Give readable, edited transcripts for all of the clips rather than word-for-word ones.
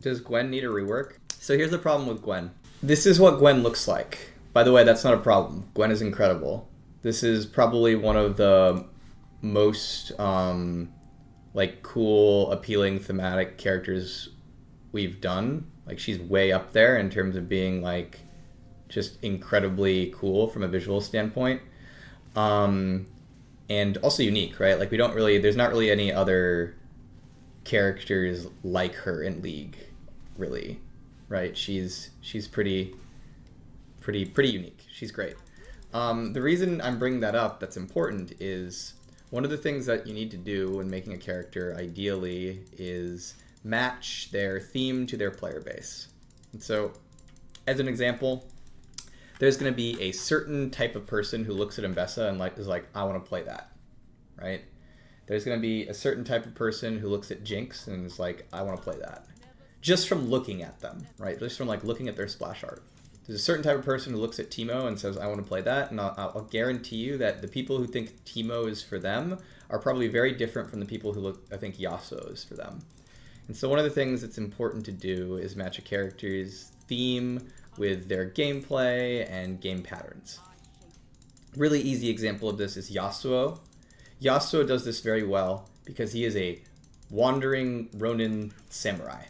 Does Gwen need a rework? So here's the problem with Gwen. This is what Gwen looks like. By the way, that's not a problem. Gwen is incredible. This is probably one of the most like cool, appealing thematic characters we've done. Like she's way up there in terms of being like just incredibly cool from a visual standpoint. And also unique, right? Like there's not really any other characters like her in League, really, right? She's pretty unique. She's great. The reason I'm bringing that up that's important is one of the things that you need to do when making a character ideally is match their theme to their player base. And so, as an example, there's going to be a certain type of person who looks at Mbessa and is like, I want to play that, right? There's going to be a certain type of person who looks at Jinx and is like, I want to play that. Just from looking at them, right? Just from like looking at their splash art. There's a certain type of person who looks at Teemo and says, I want to play that. And I'll guarantee you that the people who think Teemo is for them are probably very different from the people who think YASUO is for them. And so one of the things that's important to do is match a character's theme with their gameplay and game patterns. Really easy example of this is YASUO. YASUO does this very well because he is a wandering Ronin samurai.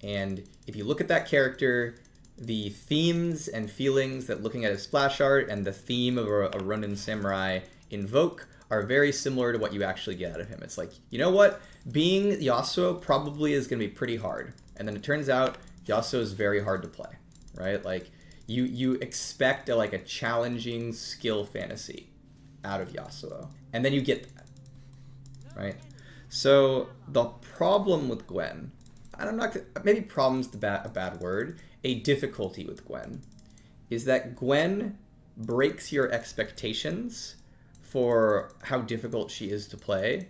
And if you look at that character, the themes and feelings that looking at his splash art and the theme of a Ronin samurai invoke are very similar to what you actually get out of him. It's like, you know what? Being Yasuo probably is going to be pretty hard. And then it turns out Yasuo is very hard to play, right? Like you expect a challenging skill fantasy out of Yasuo. And then you get that, right? So the problem with Gwen, maybe problem's a bad word, a difficulty with Gwen, is that Gwen breaks your expectations for how difficult she is to play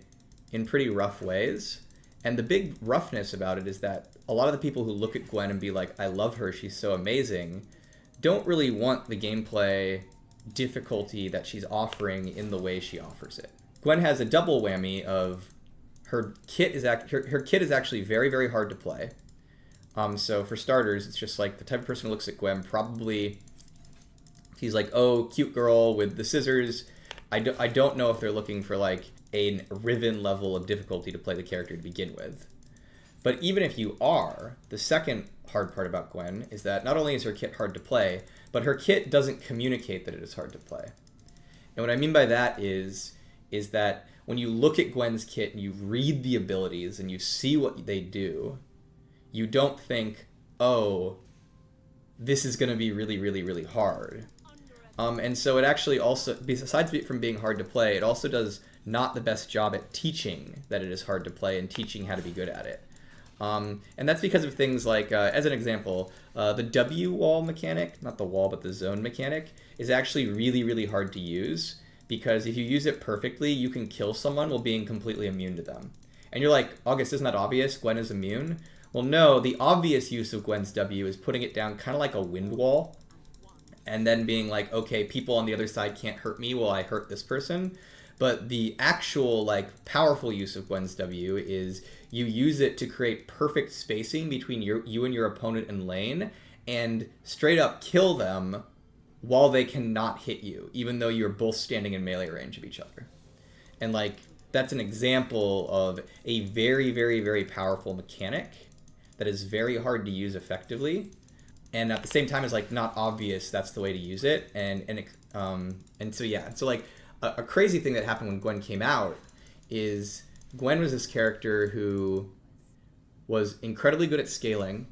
in pretty rough ways. And the big roughness about it is that a lot of the people who look at Gwen and be like, I love her, she's so amazing, don't really want the gameplay difficulty that she's offering in the way she offers it. Gwen has a double whammy of her kit is actually very, very hard to play. So for starters, it's just like the type of person who looks at Gwen probably, he's like, oh, cute girl with the scissors. I don't know if they're looking for like a Riven level of difficulty to play the character to begin with. But even if you are, the second hard part about Gwen is that not only is her kit hard to play, but her kit doesn't communicate that it is hard to play. And what I mean by that is that when you look at Gwen's kit and you read the abilities and you see what they do, you don't think, oh, this is going to be really, really, really hard. And so it actually also, besides from being hard to play, it also does not the best job at teaching that it is hard to play and teaching how to be good at it. And that's because of things like, as an example, the W wall mechanic, not the wall, but the zone mechanic, is actually really, really hard to use because if you use it perfectly, you can kill someone while being completely immune to them. And you're like, August, isn't that obvious? Gwen is immune? Well, no, the obvious use of Gwen's W is putting it down kind of like a wind wall and then being like, okay, people on the other side can't hurt me while I hurt this person. But the actual powerful use of Gwen's W is you use it to create perfect spacing between you and your opponent in lane and straight up kill them while they cannot hit you, even though you're both standing in melee range of each other. And that's an example of a very, very, very powerful mechanic that is very hard to use effectively. And at the same time, it's not obvious that's the way to use it. And so yeah, so a crazy thing that happened when Gwen came out is Gwen was this character who was incredibly good at scaling,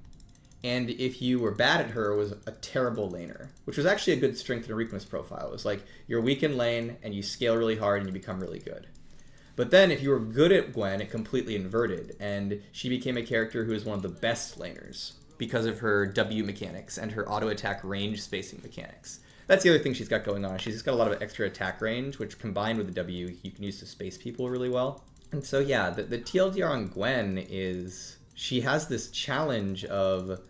and if you were bad at her, was a terrible laner, which was actually a good strength and weakness profile. It was like you're weak in lane and you scale really hard and you become really good. But then if you were good at Gwen, it completely inverted, and she became a character who is one of the best laners because of her W mechanics and her auto attack range spacing mechanics. That's the other thing she's got going on. She's just got a lot of extra attack range, which combined with the W, you can use to space people really well. And so yeah, the TLDR on Gwen is she has this challenge of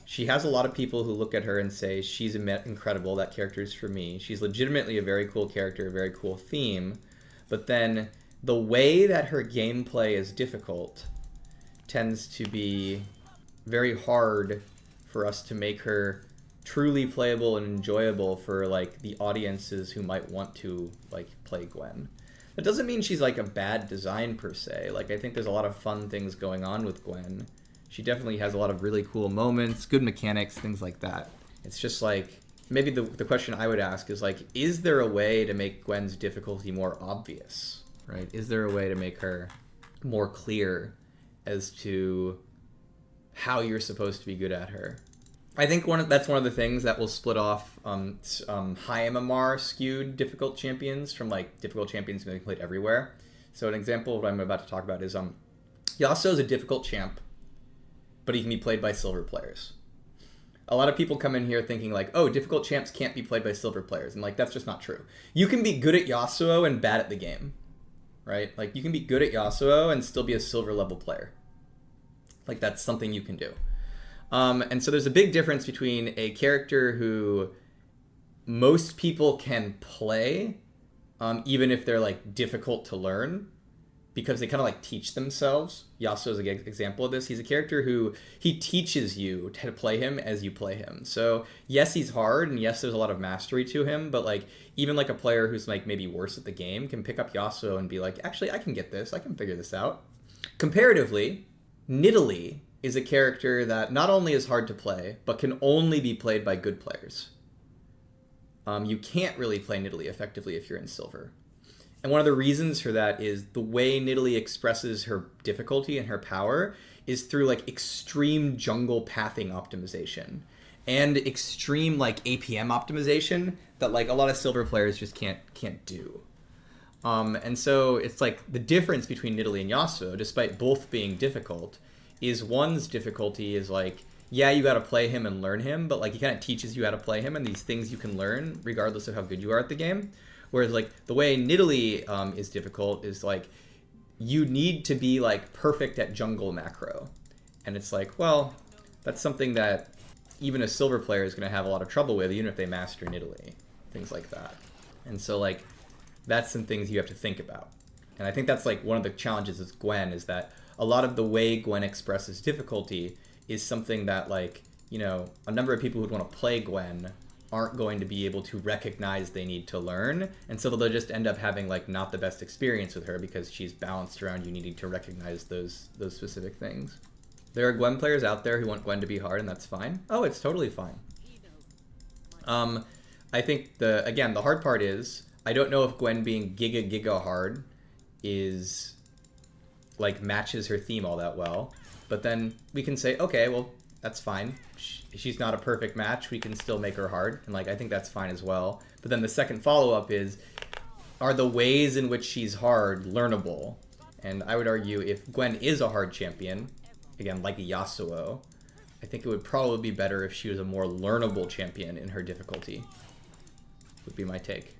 she has a lot of people who look at her and say, she's incredible, that character is for me. She's legitimately a very cool character, a very cool theme. But then the way that her gameplay is difficult tends to be very hard for us to make her truly playable and enjoyable for like the audiences who might want to like play Gwen. That doesn't mean she's like a bad design per se. Like I think there's a lot of fun things going on with Gwen. She definitely has a lot of really cool moments, good mechanics, things like that. It's just like maybe the question I would ask is like, is there a way to make Gwen's difficulty more obvious, right? Is there a way to make her more clear as to how you're supposed to be good at her? I think that's one of the things that will split off high MMR skewed difficult champions from like difficult champions being played everywhere. So an example of what I'm about to talk about is YASUO is a difficult champ, but he can be played by silver players. A lot of people come in here thinking like, oh, difficult champs can't be played by silver players, and like that's just not true. You can be good at YASUO and bad at the game, right? Like you can be good at YASUO and still be a silver level player. Like that's something you can do. And so there's a big difference between a character who most people can play, even if they're like difficult to learn, because they kind of like teach themselves. YASUO is an example of this. He's a character who he teaches you to play him as you play him. So yes, he's hard, and yes, there's a lot of mastery to him, but like even like a player who's like maybe worse at the game can pick up YASUO and be like, actually, I can get this. I can figure this out. Comparatively, NIDALEE is a character that not only is hard to play, but can only be played by good players. You can't really play NIDALEE effectively if you're in silver. And one of the reasons for that is the way NIDALEE expresses her difficulty and her power is through like extreme jungle pathing optimization and extreme like APM optimization that like a lot of silver players just can't do. And so it's like the difference between NIDALEE and YASUO, despite both being difficult, is one's difficulty is like, yeah, you got to play him and learn him, but like he kind of teaches you how to play him and these things you can learn regardless of how good you are at the game. Whereas like the way NIDALEE is difficult is like you need to be like perfect at jungle macro. And it's like, well, that's something that even a silver player is going to have a lot of trouble with, even if they master NIDALEE, things like that. And so like that's some things you have to think about. And I think that's like one of the challenges with Gwen is that a lot of the way Gwen expresses difficulty is something that like, you know, a number of people who want to play Gwen aren't going to be able to recognize they need to learn. And so they'll just end up having like not the best experience with her because she's balanced around you needing to recognize those specific things. There are Gwen players out there who want Gwen to be hard, and that's fine. Oh, it's totally fine. I think the hard part is I don't know if Gwen being giga hard is like matches her theme all that well, but then we can say, okay, well, that's fine. She's not a perfect match. We can still make her hard, and like I think that's fine as well. But then the second follow-up is, are the ways in which she's hard learnable? And I would argue if Gwen is a hard champion, again, like a YASUO, I think it would probably be better if she was a more learnable champion in her difficulty, would be my take.